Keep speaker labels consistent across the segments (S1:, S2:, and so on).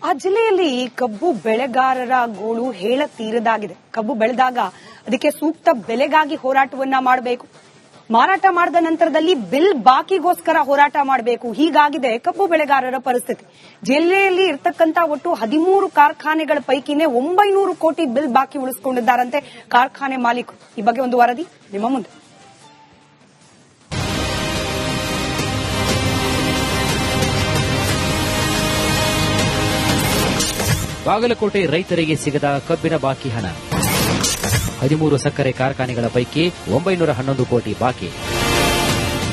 S1: ಆ ಜಿಲ್ಲೆಯಲ್ಲಿ ಕಬ್ಬು ಬೆಳೆಗಾರರ ಗೋಳು ಹೇಳತೀರದಾಗಿದೆ. ಕಬ್ಬು ಬೆಳೆದಾಗ ಅದಕ್ಕೆ ಸೂಕ್ತ ಬೆಲೆಗಾಗಿ ಹೋರಾಟವನ್ನ ಮಾಡಬೇಕು. ಮಾರಾಟ ಮಾಡಿದ ನಂತರದಲ್ಲಿ ಬಿಲ್ ಬಾಕಿಗೋಸ್ಕರ ಹೋರಾಟ ಮಾಡಬೇಕು. ಹೀಗಾಗಿದೆ ಕಬ್ಬು ಬೆಳೆಗಾರರ ಪರಿಸ್ಥಿತಿ. ಜಿಲ್ಲೆಯಲ್ಲಿ ಇರತಕ್ಕಂತ ಒಟ್ಟು 13 ಕಾರ್ಖಾನೆಗಳ ಪೈಕಿನೇ 900 ಕೋಟಿ ಬಿಲ್ ಬಾಕಿ ಉಳಿಸಿಕೊಂಡಿದ್ದಾರಂತೆ ಕಾರ್ಖಾನೆ ಮಾಲೀಕರು. ಈ ಬಗ್ಗೆ ಒಂದು ವರದಿ ನಿಮ್ಮ ಮುಂದೆ.
S2: ಬಾಗಲಕೋಟೆ ರೈತರಿಗೆ ಸಿಗದ ಕಬ್ಬಿನ ಬಾಕಿ ಹಣ. 13 ಸಕ್ಕರೆ ಕಾರ್ಖಾನೆಗಳ ಪೈಕಿ 911 ಕೋಟಿ ಬಾಕಿ.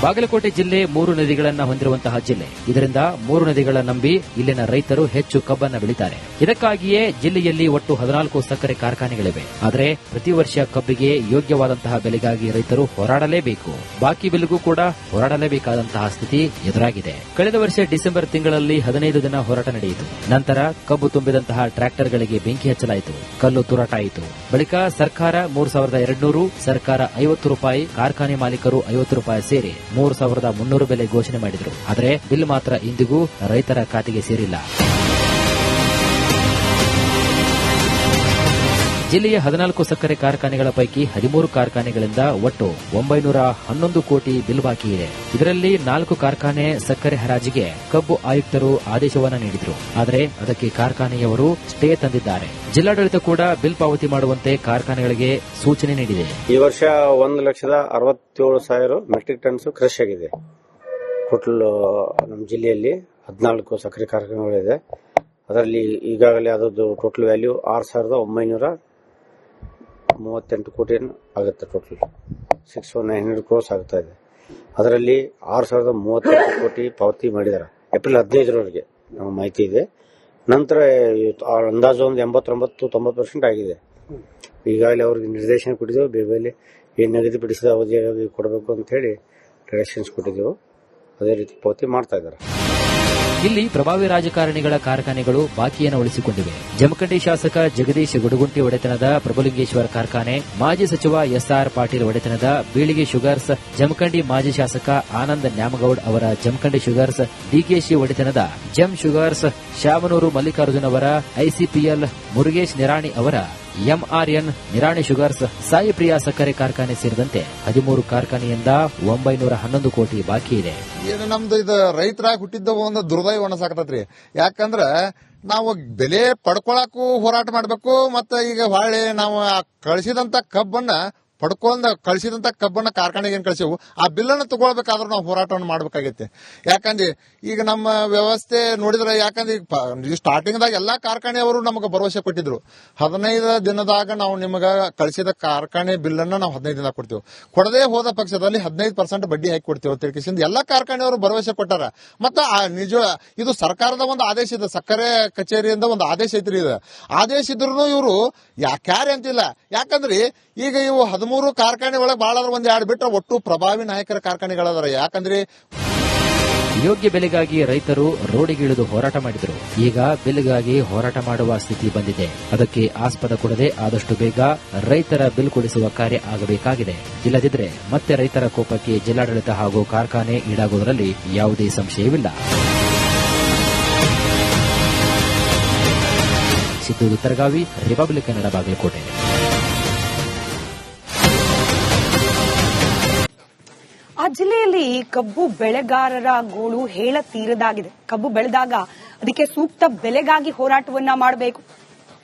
S2: ಬಾಗಲಕೋಟೆ ಜಿಲ್ಲೆ 3 ನದಿಗಳನ್ನು ಹೊಂದಿರುವಂತಹ ಜಿಲ್ಲೆ. ಇದರಿಂದ 3 ನದಿಗಳ ನಂಬಿ ಇಲ್ಲಿನ ರೈತರು ಹೆಚ್ಚು ಕಬ್ಬನ್ನು ಬೆಳೀತಾರೆ. ಇದಕ್ಕಾಗಿಯೇ ಜಿಲ್ಲೆಯಲ್ಲಿ ಒಟ್ಟು 14 ಸಕ್ಕರೆ ಕಾರ್ಖಾನೆಗಳಿವೆ. ಆದರೆ ಪ್ರತಿ ವರ್ಷ ಕಬ್ಬಿಗೆ ಯೋಗ್ಯವಾದಂತಹ ಬೆಲೆಗಾಗಿ ರೈತರು ಹೋರಾಡಲೇಬೇಕು. ಬಾಕಿ ಬಿಲ್ಗೂ ಕೂಡ ಹೋರಾಡಲೇಬೇಕಾದಂತಹ ಸ್ಥಿತಿ ಎದುರಾಗಿದೆ. ಕಳೆದ ವರ್ಷ ಡಿಸೆಂಬರ್ ತಿಂಗಳಲ್ಲಿ 15 ದಿನ ಹೋರಾಟ ನಡೆಯಿತು. ನಂತರ ಕಬ್ಬು ತುಂಬಿದಂತಹ ಟ್ರ್ಯಾಕ್ಟರ್ಗಳಿಗೆ ಬೆಂಕಿ ಹಚ್ಚಲಾಯಿತು. ಕಲ್ಲು ತೂರಾಟ ಆಯಿತು. ಬಳಿಕ ಸರ್ಕಾರ 3200, ಸರ್ಕಾರ 50 ರೂಪಾಯಿ, ಕಾರ್ಖಾನೆ ಮಾಲೀಕರು 50 ರೂಪಾಯಿ ಸೇರಿ 3300 ಬೆಲೆ ಘೋಷಣೆ ಮಾಡಿದರು. ಆದರೆ ಬಿಲ್ ಮಾತ್ರ ಇಂದಿಗೂ ರೈತರ ಖಾತೆಗೆ ಸೇರಿಲ್ಲ. ಜಿಲ್ಲೆಯ 14 ಸಕ್ಕರೆ ಕಾರ್ಖಾನೆಗಳ ಪೈಕಿ 13 ಕಾರ್ಖಾನೆಗಳಿಂದ ಒಟ್ಟು 911 ಕೋಟಿ ಬಿಲ್ ಬಾಕಿ ಇದೆ. ಇದರಲ್ಲಿ 4 ಕಾರ್ಖಾನೆ ಸಕ್ಕರೆ ಹರಾಜಿಗೆ ಕಬ್ಬು ಆಯುಕ್ತರು ಆದೇಶವನ್ನ ನೀಡಿದರು. ಆದರೆ ಅದಕ್ಕೆ ಕಾರ್ಖಾನೆಯವರು ಸ್ಟೇ ತಂದಿದ್ದಾರೆ. ಜಿಲ್ಲಾಡಳಿತ ಕೂಡ ಬಿಲ್ ಪಾವತಿ ಮಾಡುವಂತೆ ಕಾರ್ಖಾನೆಗಳಿಗೆ ಸೂಚನೆ ನೀಡಿದೆ.
S3: ಈ ವರ್ಷ 1,67,000 ಮೆಟ್ರಿಕ್ ಟನ್ಸ್ ಕ್ರಶ್ ಆಗಿದೆ. ಟೋಟಲ್ ನಮ್ಮ ಜಿಲ್ಲೆಯಲ್ಲಿ 14 ಸಕ್ಕರೆ ಕಾರ್ಖಾನೆಗಳಿದೆ. ಅದರಲ್ಲಿ ಈಗಾಗಲೇ ಅದರದ್ದು ಟೋಟಲ್ ವ್ಯಾಲ್ಯೂ 6,938 ಕೋಟಿ ಆಗುತ್ತೆ. ಟೋಟಲ್ 6,900 ಕ್ರೋರ್ಸ್ ಆಗ್ತಾ ಇದೆ. ಅದರಲ್ಲಿ 6,038 ಕೋಟಿ ಪಾವತಿ ಮಾಡಿದ್ದಾರೆ ಏಪ್ರಿಲ್ 15ರವರೆಗೆ ನಮ್ಮ ಮಾಹಿತಿ ಇದೆ. ನಂತರ ಅಂದಾಜು ಒಂದು 89-90% ಆಗಿದೆ. ಈಗಾಗಲೇ ಅವ್ರಿಗೆ ನಿರ್ದೇಶನ ಕೊಟ್ಟಿದ್ದೆವು, ಬೇರೆ ಏನು ನಿಗದಿಪಡಿಸಿದ ಅವಧಿಯಾಗಿ ಕೊಡಬೇಕು ಅಂತ ಹೇಳಿ ಡೈರೆಕ್ಷನ್ಸ್ ಕೊಟ್ಟಿದ್ದೆವು. ಅದೇ ರೀತಿ ಪಾವತಿ ಮಾಡ್ತಾ ಇದ್ದಾರೆ.
S2: ಇಲ್ಲಿ ಪ್ರಭಾವಿ ರಾಜಕಾರಣಿಗಳ ಕಾರ್ಖಾನೆಗಳು ಬಾಕಿಯನ್ನು ಉಳಿಸಿಕೊಂಡಿವೆ. ಜಮಖಂಡಿ ಶಾಸಕ ಜಗದೀಶ್ ಗುಡುಗುಂಟಿ ಒಡೆತನದ ಪ್ರಭುಲಿಂಗೇಶ್ವರ ಕಾರ್ಖಾನೆ, ಮಾಜಿ ಸಚಿವ ಎಸ್ಆರ್ ಪಾಟೀಲ್ ಒಡೆತನದ ಬೀಳಿಗೆ ಶುಗರ್ಸ್, ಜಮಖಂಡಿ ಮಾಜಿ ಶಾಸಕ ಆನಂದ್ ನ್ಯಾಮಗೌಡ್ ಅವರ ಜಮಖಂಡಿ ಶುಗರ್ಸ್, ಡಿಕೆಶಿ ಒಡೆತನದ ಜಮ್ ಶುಗರ್ಸ್, ಶಾಮನೂರು ಮಲ್ಲಿಕಾರ್ಜುನ್ ಅವರ ಐಸಿಪಿಎಲ್, ಮುರುಗೇಶ್ ನಿರಾಣಿ ಅವರ ಎಂಆರ್ಎನ್ ನಿರಾಣಿ ಶುಗರ್ಸ್, ಸಾಯಿ ಪ್ರಿಯಾ ಸಕ್ಕರೆ ಕಾರ್ಖಾನೆ ಸೇರಿದಂತೆ 13 ಕಾರ್ಖಾನೆಯಿಂದ 911 ಕೋಟಿ ಬಾಕಿ ಇದೆ.
S4: ಏನು ನಮ್ದು ಇದು ರೈತರಾಗಿ ಹುಟ್ಟಿದ್ದ ಒಂದು ದುರ್ದೈವ ಅನಸಾಕತ್ರಿ. ಯಾಕಂದ್ರ ನಾವು ಬೆಲೆ ಪಡ್ಕೊಳಕ್ಕೂ ಹೋರಾಟ ಮಾಡ್ಬೇಕು. ಮತ್ತೆ ಈಗ ಹೊಳ್ಳಿ ನಾವು ಕಳಿಸಿದಂತ ಕಬ್ಬನ್ನ ಕಳಿಸಿದಂತ ಕಬ್ಬನ್ನ ಕಾರ್ಖಾನೆಗೆ ಏನ್ ಕಳಿಸಿವು ಆ ಬಿಲ್ಲನ್ನು ತಗೊಳ್ಬೇಕಾದ್ರೂ ನಾವು ಹೋರಾಟವನ್ನು ಮಾಡ್ಬೇಕಾಗೈತೆ. ಯಾಕಂದ್ರೆ ಈಗ ನಮ್ಮ ವ್ಯವಸ್ಥೆ ನೋಡಿದ್ರೆ, ಯಾಕಂದ್ರೆ ಈಗ ಸ್ಟಾರ್ಟಿಂಗ್ ದಾಗ ಎಲ್ಲಾ ಕಾರ್ಖಾನೆಯವರು ನಮಗೆ ಭರವಸೆ ಕೊಟ್ಟಿದ್ರು, 15 ದಿನದಾಗ ನಾವು ನಿಮಗ ಕಳಿಸಿದ ಕಾರ್ಖಾನೆ ಬಿಲ್ಲನ್ನ ನಾವು 15 ದಿನ ಕೊಡ್ತೇವೆ, ಕೊಡದೇ ಹೋದ ಪಕ್ಷದಲ್ಲಿ 15% ಬಡ್ಡಿ ಹಾಕಿ ಕೊಡ್ತೇವೆ ತಿಳ್ಕಿಸಿಂದ ಎಲ್ಲಾ ಕಾರ್ಖಾನೆಯವರು ಭರವಸೆ ಕೊಟ್ಟಾರ. ಮತ್ತ ನಿಜ ಇದು ಸರ್ಕಾರದ ಒಂದು ಆದೇಶ ಇದೆ, ಸಕ್ಕರೆ ಕಚೇರಿಯಿಂದ ಒಂದು ಆದೇಶ ಐತ್ರಿ. ಇದು ಆದೇಶ ಇದ್ರು ಇವರು ಕ್ಯಾರೆ ಅಂತಿಲ್ಲ. ಯಾಕಂದ್ರೆ ಈಗ ಇವು 13 ಕಾರ್ಖಾನೆ ಒಳಗೆ ಬಹಳ ಒಂದ್ 2 ಬಿಟ್ಟರೆ ಒಟ್ಟು ಪ್ರಭಾವಿ ನಾಯಕರ ಕಾರ್ಖಾನೆಗಳದಾರ. ಯಾಕಂದ್ರೆ
S2: ಯೋಗ್ಯ ಬೆಲೆಗಾಗಿ ರೈತರು ರೋಡಿಗಿಳಿದು ಹೋರಾಟ ಮಾಡಿದರು. ಈಗ ಬಿಲ್ಗಾಗಿ ಹೋರಾಟ ಮಾಡುವ ಸ್ಥಿತಿ ಬಂದಿದೆ. ಅದಕ್ಕೆ ಆಸ್ಪದ ಕೊಡದೆ ಆದಷ್ಟು ಬೇಗ ರೈತರ ಬಿಲ್ ಕೊಡಿಸುವ ಕಾರ್ಯ ಆಗಬೇಕಾಗಿದೆ. ಇಲ್ಲದಿದ್ದರೆ ಮತ್ತೆ ರೈತರ ಕೋಪಕ್ಕೆ ಜಿಲ್ಲಾಡಳಿತ ಹಾಗೂ ಕಾರ್ಖಾನೆ ಈಡಾಗುವುದರಲ್ಲಿ ಯಾವುದೇ ಸಂಶಯವಿಲ್ಲ. ಸಿದ್ದು ತರಗಾವಿ, ರಿಪಬ್ಲಿಕ್ ಕನ್ನಡ, ಬಾಗಲಕೋಟೆ.
S1: ಆ ಜಿಲ್ಲೆಯಲ್ಲಿ ಕಬ್ಬು ಬೆಳೆಗಾರರ ಗೋಳು ಹೇಳತೀರದಾಗಿದೆ. ಕಬ್ಬು ಬೆಳೆದಾಗ ಅದಕ್ಕೆ ಸೂಕ್ತ ಬೆಲೆಗಾಗಿ ಹೋರಾಟವನ್ನ ಮಾಡಬೇಕು.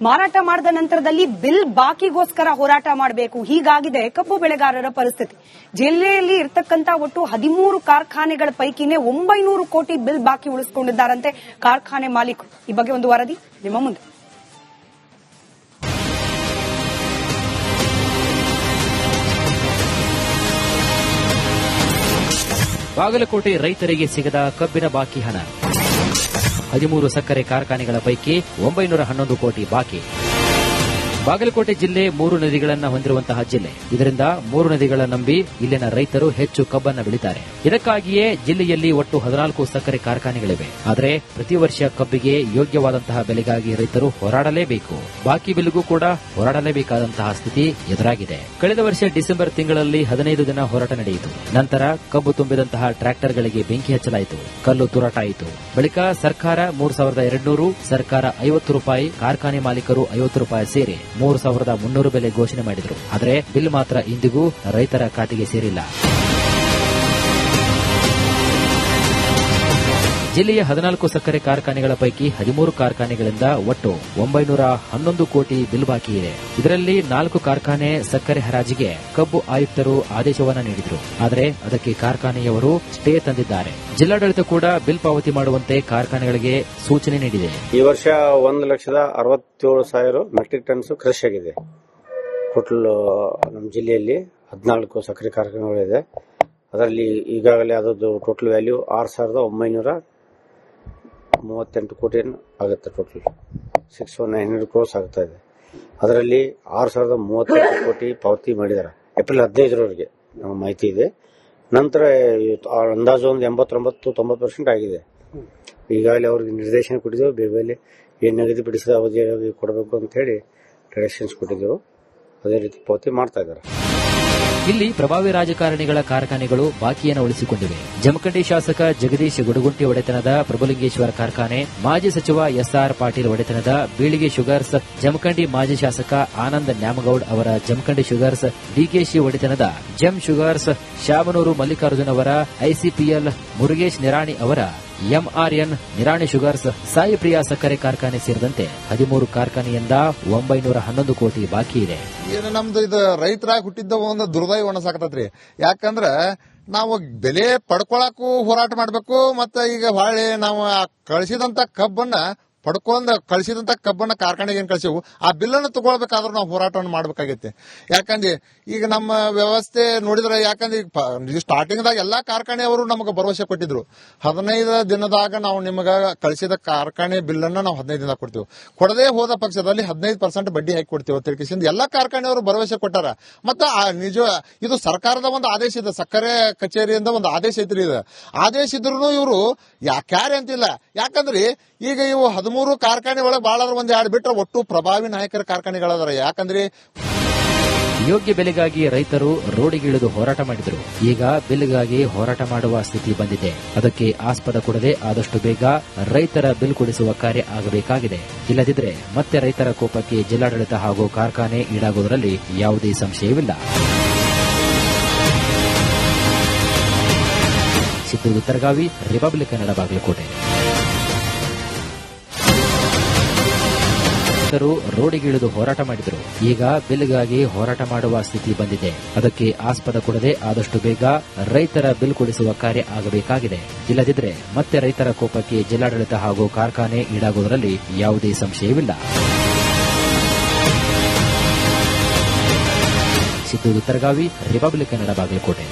S1: ಮಾರಾಟ ಮಾಡಿದ ನಂತರದಲ್ಲಿ ಬಿಲ್ ಬಾಕಿಗೋಸ್ಕರ ಹೋರಾಟ ಮಾಡಬೇಕು. ಹೀಗಾಗಿದೆ ಕಬ್ಬು ಬೆಳೆಗಾರರ ಪರಿಸ್ಥಿತಿ. ಜಿಲ್ಲೆಯಲ್ಲಿ ಇರತಕ್ಕಂತ ಒಟ್ಟು 13 ಕಾರ್ಖಾನೆಗಳ ಪೈಕಿನೇ 900 ಕೋಟಿ ಬಿಲ್ ಬಾಕಿ ಉಳಿಸಿಕೊಂಡಿದ್ದಾರಂತೆ ಕಾರ್ಖಾನೆ ಮಾಲೀಕರು. ಈ ಬಗ್ಗೆ ಒಂದು ವರದಿ ನಿಮ್ಮ ಮುಂದೆ.
S2: ಬಾಗಲಕೋಟೆ ರೈತರಿಗೆ ಸಿಗದ ಕಬ್ಬಿನ ಬಾಕಿ ಹಣ. 13 ಸಕ್ಕರೆ ಕಾರ್ಖಾನೆಗಳ ಪೈಕಿ 911 ಕೋಟಿ ಬಾಕಿ. ಬಾಗಲಕೋಟೆ ಜಿಲ್ಲೆ 3 ನದಿಗಳನ್ನು ಹೊಂದಿರುವಂತಹ ಜಿಲ್ಲೆ. ಇದರಿಂದ 3 ನದಿಗಳ ನಂಬಿ ಇಲ್ಲಿನ ರೈತರು ಹೆಚ್ಚು ಕಬ್ಬನ್ನು ಬೆಳೀತಾರೆ. ಇದಕ್ಕಾಗಿಯೇ ಜಿಲ್ಲೆಯಲ್ಲಿ ಒಟ್ಟು 14 ಸಕ್ಕರೆ ಕಾರ್ಖಾನೆಗಳಿವೆ. ಆದರೆ ಪ್ರತಿ ವರ್ಷ ಕಬ್ಬಿಗೆ ಯೋಗ್ಯವಾದಂತಹ ಬೆಲೆಗಾಗಿ ರೈತರು ಹೋರಾಡಲೇಬೇಕು. ಬಾಕಿ ಬಿಲ್ಗೂ ಕೂಡ ಹೋರಾಡಲೇಬೇಕಾದಂತಹ ಸ್ಥಿತಿ ಎದುರಾಗಿದೆ. ಕಳೆದ ವರ್ಷ ಡಿಸೆಂಬರ್ ತಿಂಗಳಲ್ಲಿ 15 ದಿನ ಹೋರಾಟ ನಡೆಯಿತು. ನಂತರ ಕಬ್ಬು ತುಂಬಿದಂತಹ ಟ್ರ್ಯಾಕ್ಟರ್ಗಳಿಗೆ ಬೆಂಕಿ ಹಚ್ಚಲಾಯಿತು, ಕಲ್ಲು ತೂರಾಟ ಆಯಿತು. ಬಳಿಕ ಸರ್ಕಾರ 3200, ಸರ್ಕಾರ 50 ರೂಪಾಯಿ, ಕಾರ್ಖಾನೆ ಮಾಲೀಕರು 50 ರೂಪಾಯಿ ಸೇರಿ 3300 ಬೆಲೆ ಘೋಷಣೆ ಮಾಡಿದರು. ಆದರೆ ಬಿಲ್ ಮಾತ್ರ ಇಂದಿಗೂ ರೈತರ ಖಾತೆಗೆ ಸೇರಿಲ್ಲ. ಜಿಲ್ಲೆಯ 14 ಸಕ್ಕರೆ ಕಾರ್ಖಾನೆಗಳ ಪೈಕಿ 13 ಕಾರ್ಖಾನೆಗಳಿಂದ ಒಟ್ಟು 911 ಕೋಟಿ ಬಿಲ್ ಬಾಕಿ ಇದೆ. ಇದರಲ್ಲಿ 4 ಕಾರ್ಖಾನೆ ಸಕ್ಕರೆ ಹರಾಜಿಗೆ ಕಬ್ಬು ಆಯುಕ್ತರು ಆದೇಶವನ್ನ ನೀಡಿದರು. ಆದರೆ ಅದಕ್ಕೆ ಕಾರ್ಖಾನೆಯವರು ಸ್ಟೇ ತಂದಿದ್ದಾರೆ. ಜಿಲ್ಲಾಡಳಿತ ಕೂಡ ಬಿಲ್ ಪಾವತಿ ಮಾಡುವಂತೆ ಕಾರ್ಖಾನೆಗಳಿಗೆ ಸೂಚನೆ ನೀಡಿದೆ.
S3: ಈ ವರ್ಷ 1,67,000 ಮೆಟ್ರಿಕ್ ಟನ್ಸ್ ಕೃಷಿ ಆಗಿದೆ. ಟೋಟಲ್ ನಮ್ಮ ಜಿಲ್ಲೆಯಲ್ಲಿ 14 ಸಕ್ಕರೆ ಕಾರ್ಖಾನೆಗಳಿದೆ. ಅದರಲ್ಲಿ ಈಗಾಗಲೇ ಅದರದ್ದು ಟೋಟಲ್ ವ್ಯಾಲ್ಯೂ 6,938 ಕೋಟಿ ಆಗುತ್ತೆ. ಟೋಟಲ್ 6,900 ಕ್ರೋಸ್ ಆಗ್ತಾ ಇದೆ. ಅದರಲ್ಲಿ 6,038 ಕೋಟಿ ಪಾವತಿ ಮಾಡಿದ್ದಾರೆ ಏಪ್ರಿಲ್ 15ರವರೆಗೆ, ನಮ್ಮ ಮಾಹಿತಿ ಇದೆ. ನಂತರ ಅಂದಾಜು ಒಂದು 89-90% ಆಗಿದೆ. ಈಗಾಗಲೇ ಅವ್ರಿಗೆ ನಿರ್ದೇಶನ ಕೊಟ್ಟಿದ್ದೆವು, ಬೇರೆ ಏನು ನಿಗದಿಪಡಿಸಿದ ಅವಧಿಯಾಗಿ ಕೊಡಬೇಕು ಅಂತ ಹೇಳಿ ಡೈರೆಕ್ಷನ್ಸ್ ಕೊಟ್ಟಿದ್ದೆವು. ಅದೇ ರೀತಿ ಪಾವತಿ ಮಾಡ್ತಾ ಇದ್ದಾರೆ.
S2: ಇಲ್ಲಿ ಪ್ರಭಾವಿ ರಾಜಕಾರಣಿಗಳ ಕಾರ್ಖಾನೆಗಳು ಬಾಕಿಯನ್ನು ಉಳಿಸಿಕೊಂಡಿವೆ. ಜಮಖಂಡಿ ಶಾಸಕ ಜಗದೀಶ್ ಗುಡಗುಂಟಿ ಒಡೆತನದ ಪ್ರಭುಲಿಂಗೇಶ್ವರ ಕಾರ್ಖಾನೆ, ಮಾಜಿ ಸಚಿವ ಎಸ್ಆರ್ ಪಾಟೀಲ್ ಒಡೆತನದ ಬೀಳಿಗೆ ಶುಗರ್ಸ್, ಜಮಖಂಡಿ ಮಾಜಿ ಶಾಸಕ ಆನಂದ್ ನ್ಯಾಮಗೌಡ್ ಅವರ ಜಮಖಂಡಿ ಶುಗರ್ಸ್, ಡಿಕೆಶಿ ಒಡೆತನದ ಜೆಮ್ ಶುಗರ್ಸ್, ಶಾಮನೂರು ಮಲ್ಲಿಕಾರ್ಜುನ್ ಅವರ ಐಸಿಪಿಎಲ್, ಮುರುಗೇಶ್ ನಿರಾಣಿ ಅವರ ಎಂಆರ್ಎನ್ ನಿರಾಣಿ ಶುಗರ್ಸ್, ಸಾಯಿ ಪ್ರಿಯಾ ಸಕ್ಕರೆ ಕಾರ್ಖಾನೆ ಸೇರಿದಂತೆ 13 ಕಾರ್ಖಾನೆಯಿಂದ 911 ಕೋಟಿ ಬಾಕಿ ಇದೆ.
S4: ಏನು ನಮ್ದು ಇದು ರೈತರಾಗಿ ಹುಟ್ಟಿದ್ದ ಒಂದು ದುರ್ದೈವ ಅನಸಾಕತ್ರಿ. ಯಾಕಂದ್ರ ನಾವು ಬೆಲೆ ಪಡ್ಕೊಳಕ್ಕೂ ಹೋರಾಟ ಮಾಡ್ಬೇಕು, ಮತ್ತೆ ಈಗ ಹೊಳ್ಳಿ ನಾವು ಕಳಿಸಿದಂತ ಕಬ್ಬನ್ನ ಕಳಿಸಿದಂತ ಕಬ್ಬನ್ನ ಕಾರ್ಖಾನೆಗೆ ಏನ್ ಕಳಿಸಿವು ಆ ಬಿಲ್ಲನ್ನು ತಗೊಳ್ಬೇಕಾದ್ರೂ ನಾವು ಹೋರಾಟವನ್ನು ಮಾಡ್ಬೇಕಾಗೈತಿ. ಯಾಕಂದ್ರೆ ಈಗ ನಮ್ಮ ವ್ಯವಸ್ಥೆ ನೋಡಿದ್ರೆ, ಯಾಕಂದ್ರೆ ಈಗ ಸ್ಟಾರ್ಟಿಂಗ್ ದಾಗ ಎಲ್ಲಾ ಕಾರ್ಖಾನೆಯವರು ನಮಗೆ ಭರವಸೆ ಕೊಟ್ಟಿದ್ರು, 15 ದಿನದಾಗ ನಾವು ನಿಮಗ ಕಳಿಸಿದ ಕಾರ್ಖಾನೆ ಬಿಲ್ಲನ್ನ ನಾವು 15 ದಿನ ಕೊಡ್ತೀವಿ, ಕೊಡದೇ ಹೋದ ಪಕ್ಷದಲ್ಲಿ 15% ಬಡ್ಡಿ ಹಾಕಿ ಕೊಡ್ತೀವಿ ಅಂತ ತಿಳ್ಕಿಸಿಂದ ಎಲ್ಲಾ ಕಾರ್ಖಾನೆಯವರು ಭರವಸೆ ಕೊಟ್ಟಾರ. ಮತ್ತ ನಿಜ ಇದು ಸರ್ಕಾರದ ಒಂದು ಆದೇಶ ಇದೆ, ಸಕ್ಕರೆ ಕಚೇರಿಯಿಂದ ಒಂದು ಆದೇಶ ಐತ್ರಿ. ಇದು ಆದೇಶ ಇದ್ರು ಇವರು ಕ್ಯಾರೆ ಅಂತಿಲ್ಲ. ಯಾಕಂದ್ರೆ ಈಗ ಇವು 13 ಕಾರ್ಖಾನೆ ಒಳಗೆ ಬಾಳ ಒಂದ್ 2 ಬಿಟ್ರೆ ಒಟ್ಟು ಪ್ರಭಾವಿ ನಾಯಕರ ಕಾರ್ಖಾನೆಗಳದಾರ. ಯಾಕಂದ್ರೆ
S2: ಯೋಗ್ಯ ಬೆಲೆಗಾಗಿ ರೈತರು ರೋಡಿಗಿಳಿದು ಹೋರಾಟ ಮಾಡಿದರು. ಈಗ ಬಿಲ್ಗಾಗಿ ಹೋರಾಟ ಮಾಡುವ ಸ್ಥಿತಿ ಬಂದಿದೆ. ಅದಕ್ಕೆ ಆಸ್ಪದ ಕೊಡದೆ ಆದಷ್ಟು ಬೇಗ ರೈತರ ಬಿಲ್ ಕೊಡಿಸುವ ಕಾರ್ಯ ಆಗಬೇಕಾಗಿದೆ. ಇಲ್ಲದಿದ್ದರೆ ಮತ್ತೆ ರೈತರ ಕೋಪಕ್ಕೆ ಜಿಲ್ಲಾಡಳಿತ ಹಾಗೂ ಕಾರ್ಖಾನೆ ಈಡಾಗುವುದರಲ್ಲಿ ಯಾವುದೇ ಸಂಶಯವಿಲ್ಲ. ಸಿದ್ದು ತರಗಾವಿ, ರಿಪಬ್ಲಿಕ್ ಕನ್ನಡ, ಬಾಗಲಕೋಟೆ. ರೋಡಿಗಿಳಿದು ಹೋರಾಟ ಮಾಡಿದರು. ಈಗ ಬಿಲ್ಗಾಗಿ ಹೋರಾಟ ಮಾಡುವ ಸ್ಥಿತಿ ಬಂದಿದೆ. ಅದಕ್ಕೆ ಆಸ್ಪದ ಕೊಡದೆ ಆದಷ್ಟು ಬೇಗ ರೈತರ ಬಿಲ್ ಕೊಡಿಸುವ ಕಾರ್ಯ ಆಗಬೇಕಾಗಿದೆ. ಇಲ್ಲದಿದ್ದರೆ ಮತ್ತೆ ರೈತರ ಕೋಪಕ್ಕೆ ಜಿಲ್ಲಾಡಳಿತ ಹಾಗೂ ಕಾರ್ಖಾನೆ ಈಡಾಗುವುದರಲ್ಲಿ ಯಾವುದೇ ಸಂಶಯವಿಲ್ಲ. ಸಿದ್ದು ತರಗಾವಿ, ರಿಪಬ್ಲಿಕ್ ಕನ್ನಡ, ಬಾಗಲಕೋಟೆ.